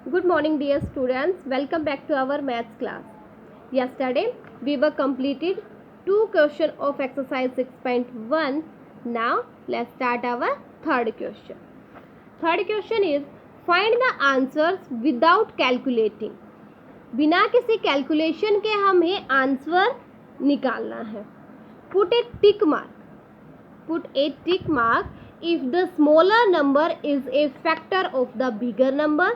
Good morning, dear students. Welcome back to our maths class. Yesterday, we were completed 2 questions of exercise 6.1. Now, let's start our third question. Third question is, find the answers without calculating. बिना किसी calculation के हमें answer निकालना है. Put a tick mark. Put a tick mark if the smaller number is a factor of the bigger number.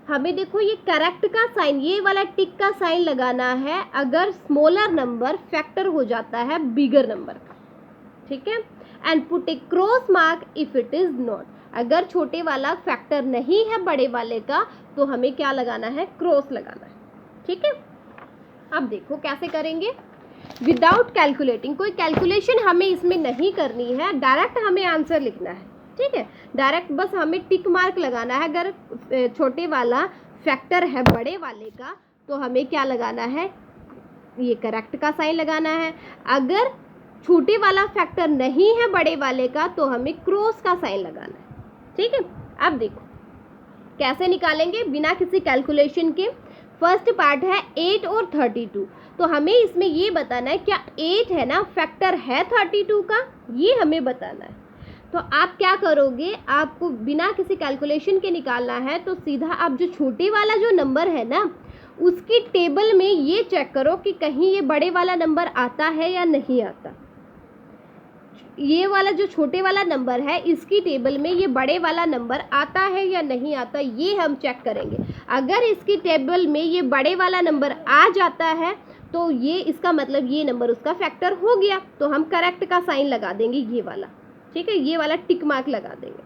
हमें देखो ये correct का साइन, ये वाला टिक का साइन लगाना है अगर स्मॉलर नंबर फैक्टर हो जाता है बिगर नंबर का. ठीक है. And put A cross mark if it is not. अगर छोटे वाला फैक्टर नहीं है बड़े वाले का तो हमें क्या लगाना है, क्रॉस लगाना है. ठीक है. अब देखो कैसे करेंगे. विदाउट कैलकुलेटिंग, कोई कैलकुलेशन हमें इसमें नहीं करनी है, डायरेक्ट हमें आंसर लिखना है. ठीक है. डायरेक्ट बस हमें टिक मार्क लगाना है. अगर छोटे वाला फैक्टर है बड़े वाले का तो हमें क्या लगाना है, ये करेक्ट का साइन लगाना है. अगर छोटे वाला फैक्टर नहीं है बड़े वाले का तो हमें क्रॉस का साइन लगाना है. ठीक है. अब देखो कैसे निकालेंगे बिना किसी कैलकुलेशन के. फर्स्ट पार्ट है 8 और 32. तो हमें इसमें ये बताना है क्या 8 है ना फैक्टर है 32 का, ये हमें बताना है. तो आप क्या करोगे, आपको बिना किसी कैलकुलेशन के निकालना है तो सीधा आप जो छोटे वाला जो नंबर है ना उसकी टेबल में ये चेक करो कि कहीं ये बड़े वाला नंबर आता है या नहीं आता. ये वाला जो छोटे वाला नंबर है इसकी टेबल में ये बड़े वाला नंबर आता है या नहीं आता, ये हम चेक करेंगे. अगर इसकी टेबल में ये बड़े वाला नंबर आ जाता है तो ये इसका मतलब ये नंबर उसका फैक्टर हो गया, तो हम करेक्ट का साइन लगा देंगे ये वाला. ठीक है. ये वाला टिक मार्क लगा देंगे.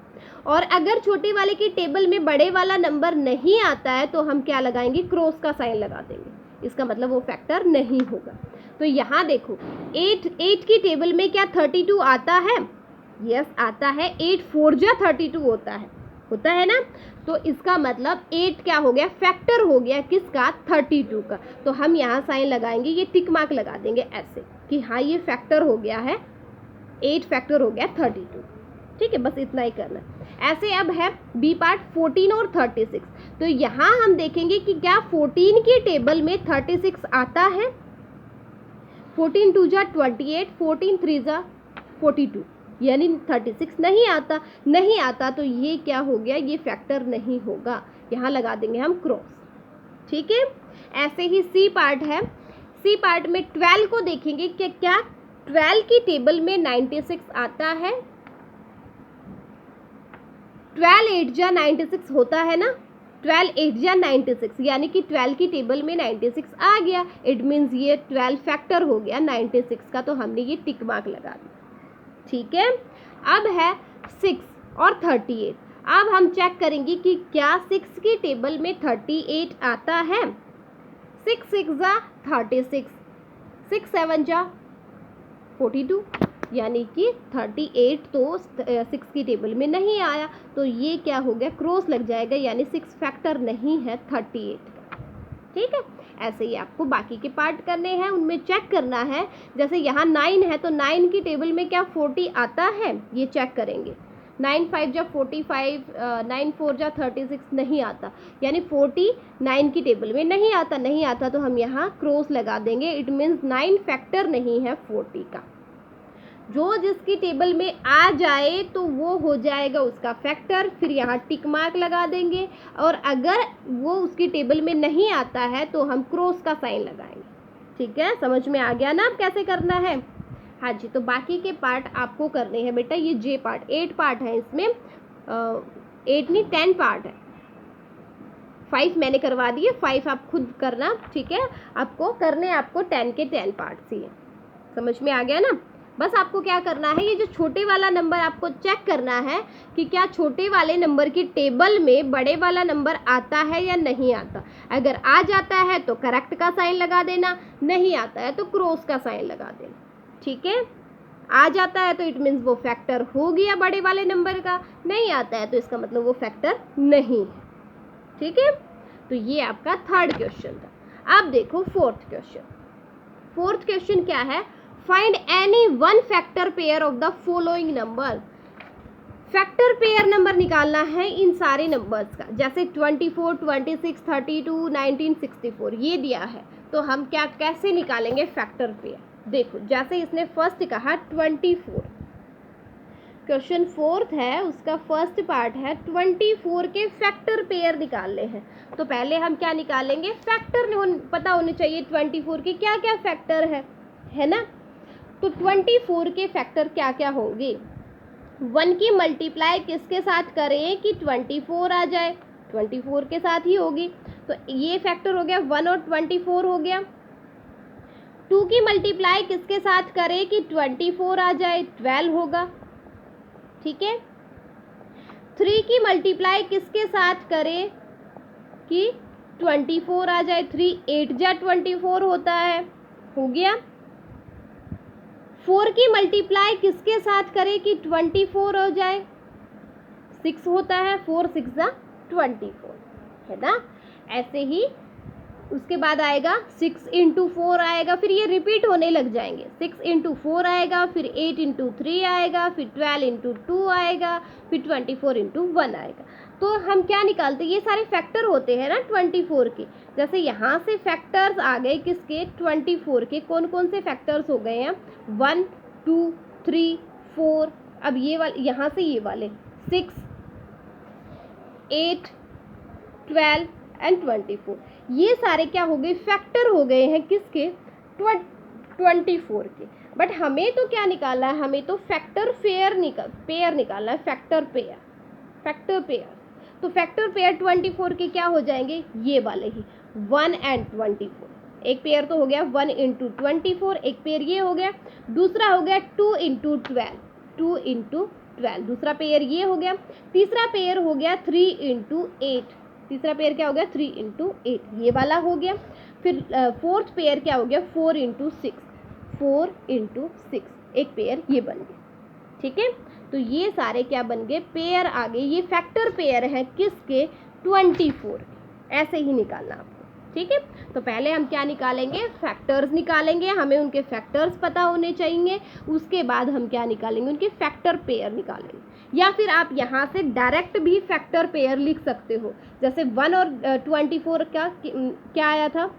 और अगर छोटे वाले की टेबल में बड़े वाला नंबर नहीं आता है तो हम क्या लगाएंगे, क्रॉस का साइन लगा देंगे. इसका मतलब वो फैक्टर नहीं होगा. तो यहाँ देखो 8 की टेबल में क्या 32 आता है, यस आता है. 8 4 जा 32 होता है ना. तो इसका मतलब 8 क्या हो गया, फैक्टर हो गया किसका, 32 का. तो हम यहाँ साइन लगाएंगे, ये टिक मार्क लगा देंगे ऐसे कि हाँ ये फैक्टर हो गया है, 8 फैक्टर हो गया 32. ठीक है. बस इतना ही करना है. ऐसे अब है बी पार्ट 14 और 36. तो यहाँ हम देखेंगे कि क्या 14 की टेबल में 36 आता है. 14 2 जा 28, 14 3 जा 42, यानी 36 नहीं आता तो ये क्या हो गया, ये फैक्टर नहीं होगा. यहाँ लगा देंगे हम क्रॉस. ठीक है. ऐसे ही सी पार्ट है. सी पार्ट में 12 को देखेंगे कि क्या 12 की टेबल में 96 आता है. 12 8 जा 96 होता है ना. 12 8 जा 96 यानी कि 12 की टेबल में 96 आ गया. इट मीन्स ये 12 फैक्टर हो गया 96 का, तो हमने ये टिक मार्क लगा दिया. ठीक है. अब है 6 और 38. अब हम चेक करेंगे कि क्या 6 की टेबल में 38 आता है. 6 6 जा 36, 6 7 जा 42, यानी कि 38 तो 6 की टेबल में नहीं आया, तो ये क्या हो गया, क्रॉस लग जाएगा, यानी 6 फैक्टर नहीं है 38 का. ठीक है. ऐसे ही आपको बाकी के पार्ट करने हैं, उनमें चेक करना है. जैसे यहाँ 9 है तो 9 की टेबल में क्या 40 आता है, ये चेक करेंगे. 9 5 जा 45, 9 4 जा 36 नहीं आता, यानी 40 9 की टेबल में नहीं आता तो हम यहाँ क्रॉस लगा देंगे. इट मीन्स 9 फैक्टर नहीं है 40 का. जो जिसकी टेबल में आ जाए तो वो हो जाएगा उसका फैक्टर. फिर यहाँ टिक मार्क लगा देंगे. और अगर वो उसकी टेबल में नहीं आता है तो हम क्रॉस का साइन लगाएंगे. ठीक है. समझ में आ गया ना अब कैसे करना है. हाँ जी. तो बाकी के पार्ट आपको करने हैं बेटा. ये जे पार्ट 8 पार्ट है, इसमें 8 नहीं 10 पार्ट है. 5 मैंने करवा दिए, 5 आप खुद करना. ठीक है. आपको करने आपको 10 के 10 पार्ट ही है. समझ में आ गया ना. बस आपको क्या करना है, ये जो छोटे वाला नंबर आपको चेक करना है कि क्या छोटे वाले नंबर की टेबल में बड़े वाला नंबर आता है या नहीं आता. अगर आ जाता है तो करेक्ट का साइन लगा देना, नहीं आता है तो क्रॉस का साइन लगा देना. ठीक है. आ जाता है तो इट मीन्स वो फैक्टर हो गया बड़े वाले नंबर का, नहीं आता है तो इसका मतलब वो फैक्टर नहीं है. ठीक है. तो ये आपका थर्ड क्वेश्चन था. अब देखो फोर्थ क्वेश्चन. फोर्थ क्वेश्चन क्या है, find any one factor pair of the following number. Factor pair number निकालना है इन सारे नंबर्स का, जैसे 24, 26, 32, 19, 64 ये दिया है, तो हम क्या कैसे निकालेंगे फैक्टर पेयर। देखो जैसे इसने फर्स्ट कहा 24, क्वेश्चन फोर्थ है उसका फर्स्ट पार्ट है 24 के फैक्टर पेयर निकालने हैं। तो पहले हम क्या निकालेंगे, फैक्टर पता होने चाहिए 24 के क्या क्या फैक्टर है ना। तो 24 के फैक्टर क्या क्या होंगे, 1 की मल्टीप्लाई किसके साथ करें कि 24 आ जाए, 24 के साथ ही होगी, तो ये फैक्टर हो गया 1 और 24 हो गया। 2 की मल्टीप्लाई किसके साथ करें कि 24 आ जाए, 12 होगा, ठीक है। 3 की मल्टीप्लाई किसके साथ करें कि 24 आ जाए, 3 8 जा 24 होता है, हो गया। 4 की मल्टीप्लाई किसके साथ करें कि 24 हो जाए, 6 होता है, 4 6 जा 24 है ना। ऐसे ही उसके बाद आएगा 6 इंटू 4 आएगा, फिर ये रिपीट होने लग जाएंगे, 6 इंटू 4 आएगा, फिर 8 इंटू 3 आएगा, फिर 12 इंटू 2 आएगा, फिर 24 इंटू 1 आएगा। तो हम क्या निकालते हैं, ये सारे फैक्टर होते हैं ना 24 के। जैसे यहाँ से फैक्टर्स आ गए किसके, 24 के। कौन कौन से फैक्टर्स हो गए हैं, 1 2 3 4, अब ये वाले यहाँ से ये वाले 6 8 12 एंड 24, ये सारे क्या हो गए, फैक्टर हो गए हैं किसके, 24 के। बट हमें तो क्या निकालना है, हमें तो फैक्टर पेयर निकालना है, फैक्टर पेयर। तो फैक्टर पेयर 24 के क्या हो जाएंगे, ये वाले ही 1 एंड 24। एक पेयर तो हो गया 1 इंटू 24, एक पेयर ये हो गया, दूसरा हो गया 2 इंटू 12, 2 इंटू 12, दूसरा पेयर ये हो गया। तीसरा पेयर हो गया 3 इंटू 8, तीसरा पेयर क्या हो गया 3 इंटू 8, ये वाला हो गया। फिर फोर्थ पेयर क्या हो गया 4 इंटू 6, 4 इंटू 6, एक पेयर ये बन गया, ठीक है। तो ये सारे क्या बन गए, पेयर आ गए, ये फैक्टर पेयर है किसके, 24। ऐसे ही निकालना आपको, ठीक है। तो पहले हम क्या निकालेंगे, फैक्टर्स निकालेंगे, हमें उनके फैक्टर्स पता होने चाहिए। उसके बाद हम क्या निकालेंगे, उनके फैक्टर पेयर निकालेंगे। या फिर आप यहाँ से डायरेक्ट भी फैक्टर पेयर लिख सकते हो, जैसे 1 और 24 का क्या आया था,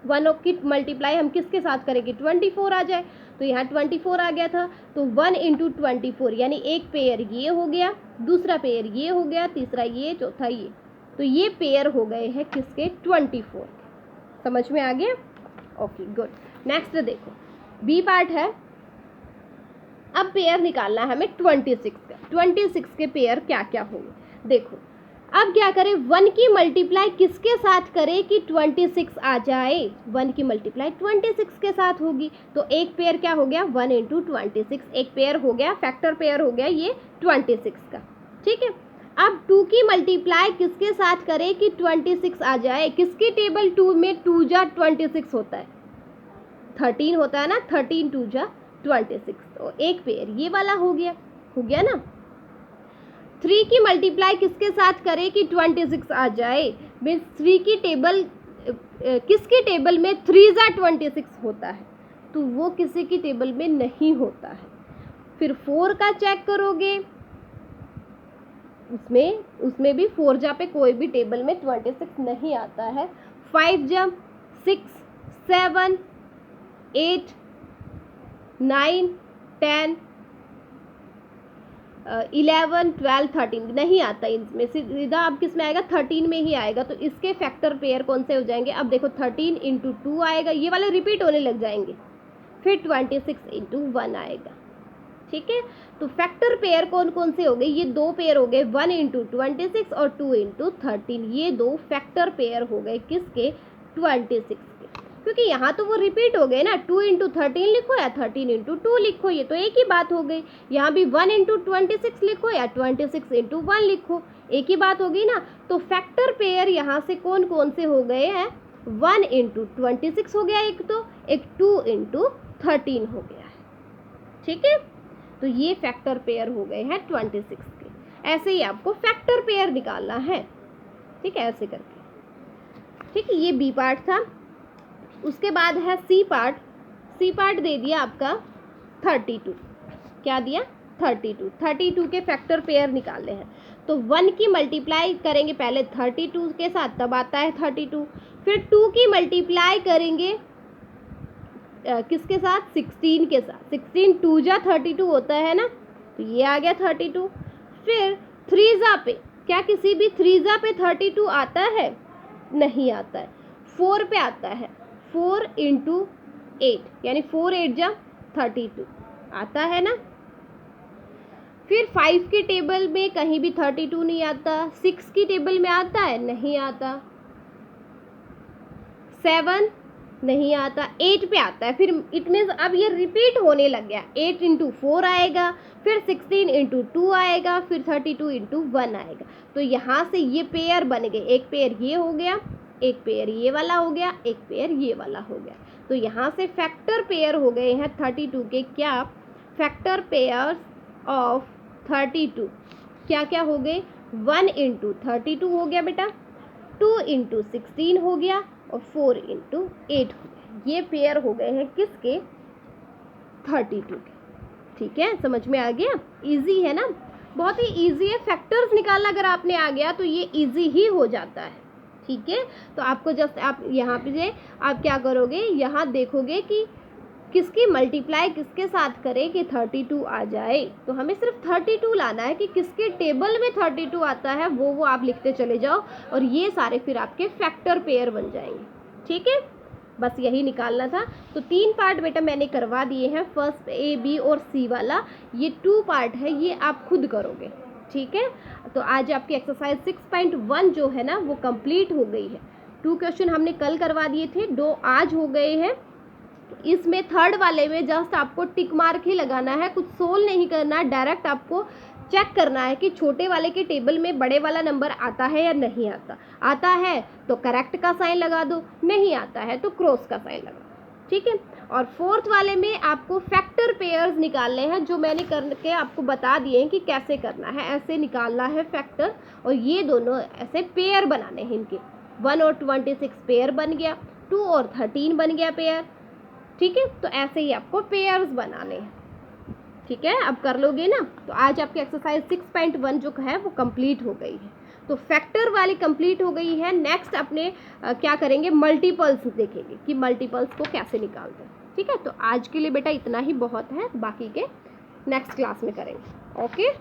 1 की मल्टीप्लाई हम किसके साथ करेंगे, 24 आ जाए, तो यहाँ 24 आ गया था। तो 1 इंटू 24 यानी एक पेयर ये हो गया, दूसरा पेयर ये हो गया, तीसरा ये, चौथा ये, तो ये पेयर हो गए हैं किसके, 24। समझ में आ गया, ओके गुड। नेक्स्ट देखो बी पार्ट है, अब पेयर निकालना है हमें 26 का। 26 के पेयर क्या क्या होंगे, देखो अब क्या करें, 1 की मल्टीप्लाई किसके साथ करें कि 26 आ जाए, 1 की मल्टीप्लाई 26 के साथ होगी, तो एक पेयर क्या हो गया 1 इंटू 26, एक पेयर हो गया, फैक्टर पेयर हो गया ये 26 का, ठीक है। अब 2 की मल्टीप्लाई किसके साथ करें कि 26 आ जाए, किसकी टेबल 2 में 2 जा 26 होता है, 13 होता है ना, 13 2 जा 26, तो एक पेयर ये वाला हो गया ना। 3 की मल्टीप्लाई किसके साथ करें कि 26 आ जाए, मीन्स 3 की टेबल किसकी टेबल में 3 जा 26 होता है, तो वो किसी की टेबल में नहीं होता है। फिर 4 का चेक करोगे, उसमें भी 4 जा पे कोई भी टेबल में 26 नहीं आता है। 5 जा 6 7 8 9 10 11 12 13 नहीं आता, इनमें सीधा अब किस में आएगा, 13 में ही आएगा। तो इसके फैक्टर पेयर कौन से हो जाएंगे, अब देखो 13 इंटू 2 आएगा, ये वाले रिपीट होने लग जाएंगे, फिर 26 इंटू 1 आएगा, ठीक है। तो फैक्टर पेयर कौन कौन से हो गए, ये दो पेयर हो गए, 1 इंटू 26 और 2 इंटू 13, ये दो फैक्टर पेयर हो गए किसके, 26 के, क्योंकि यहाँ तो वो रिपीट हो गए ना, 2 इंटू 13 लिखो या 13 इंटू 2 लिखो, ये तो एक ही बात हो गई। यहाँ भी 1 इंटू 26 लिखो या 26 इंटू 1 लिखो, एक ही बात होगी ना। तो फैक्टर पेयर यहाँ से कौन कौन से हो गए हैं, 1 इंटू 26 हो गया एक, तो एक 2 इंटू 13 हो गया है, ठीक है। तो ये फैक्टर पेयर हो गए हैं 26 के। ऐसे ही आपको फैक्टर पेयर निकालना है, ठीक है, ऐसे करके, ठीक है। ये बी पार्ट था। उसके बाद है सी पार्ट। सी पार्ट दे दिया आपका 32, क्या दिया 32। 32 के फैक्टर पेयर निकालने हैं, तो 1 की मल्टीप्लाई करेंगे पहले 32 के साथ, तब आता है 32। फिर 2 की मल्टीप्लाई करेंगे किसके साथ, 16 के साथ। 16 2 जा 32 होता है ना, तो ये आ गया 32। फिर 3 जा पे, क्या किसी भी 3 जा पे 32 आता है, नहीं आता है। 4 पे आता है, 4 × 8 यानी 4 8 जा 32 आता है ना। फिर 5 की टेबल में कहीं भी 32 नहीं आता। 6 की टेबल में आता है, नहीं आता। 7 नहीं आता। 8 पे आता है। फिर इट मीन्स अब ये रिपीट होने लग गया। 8 × 4 आएगा, फिर 16 × 2 आएगा, फिर 32 × 1 आएगा। तो यहाँ से ये पेयर बन गए, एक पेयर ये हो गया, एक पेयर ये वाला हो गया, एक पेयर ये वाला हो गया। तो यहाँ से फैक्टर पेयर हो गए हैं 32 के। क्या फैक्टर पेयर्स ऑफ 32 क्या क्या हो गए, 1 × 32 हो गया बेटा, 2 × 16 हो गया, और 4 × 8 हो गया। ये पेयर हो गए हैं किसके, 32 के। ठीक है, समझ में आ गया। इजी है ना, बहुत ही इजी है। फैक्टर्स निकालना अगर आपने आ गया तो ये इजी ही हो जाता है। ठीक है, तो आपको जस्ट आप यहाँ पे आप क्या करोगे, यहाँ देखोगे कि किसकी मल्टीप्लाई किसके साथ करें कि 32 आ जाए। तो हमें सिर्फ 32 लाना है कि किसके टेबल में 32 आता है, वो आप लिखते चले जाओ, और ये सारे फिर आपके फैक्टर पेयर बन जाएंगे। ठीक है, बस यही निकालना था। तो 3 पार्ट बेटा मैंने करवा दिए हैं, फर्स्ट A, B और C वाला। ये 2 पार्ट है, ये आप खुद करोगे। ठीक है, तो आज आपकी एक्सरसाइज 6.1 जो है ना वो कंप्लीट हो गई है। 2 क्वेश्चन हमने कल करवा दिए थे, 2 आज हो गए हैं। इसमें थर्ड वाले में जस्ट आपको टिक मार्क ही लगाना है, कुछ सोल्व नहीं करना। डायरेक्ट आपको चेक करना है कि छोटे वाले के टेबल में बड़े वाला नंबर आता है या नहीं आता। आता है तो करेक्ट का साइन लगा दो, नहीं आता है तो क्रॉस का साइन लगा दो। ठीक है, और फोर्थ वाले में आपको फैक्टर पेयर्स निकालने हैं, जो मैंने करके आपको बता दिए हैं कि कैसे करना है। ऐसे निकालना है फैक्टर, और ये दोनों ऐसे पेयर बनाने हैं इनके। 1 और 26 पेयर बन गया, 2 और 13 बन गया पेयर। ठीक है, तो ऐसे ही आपको पेयर्स बनाने हैं। ठीक है, अब कर लोगे ना। तो आज आपकी एक्सरसाइज 6.1 जो है वो कंप्लीट हो गई है। तो फैक्टर वाली कंप्लीट हो गई है। नेक्स्ट अपने क्या करेंगे, मल्टीपल्स देखेंगे कि मल्टीपल्स को कैसे निकालते हैं। ठीक है, तो आज के लिए बेटा इतना ही बहुत है, बाकी के नेक्स्ट क्लास में करेंगे। ओके।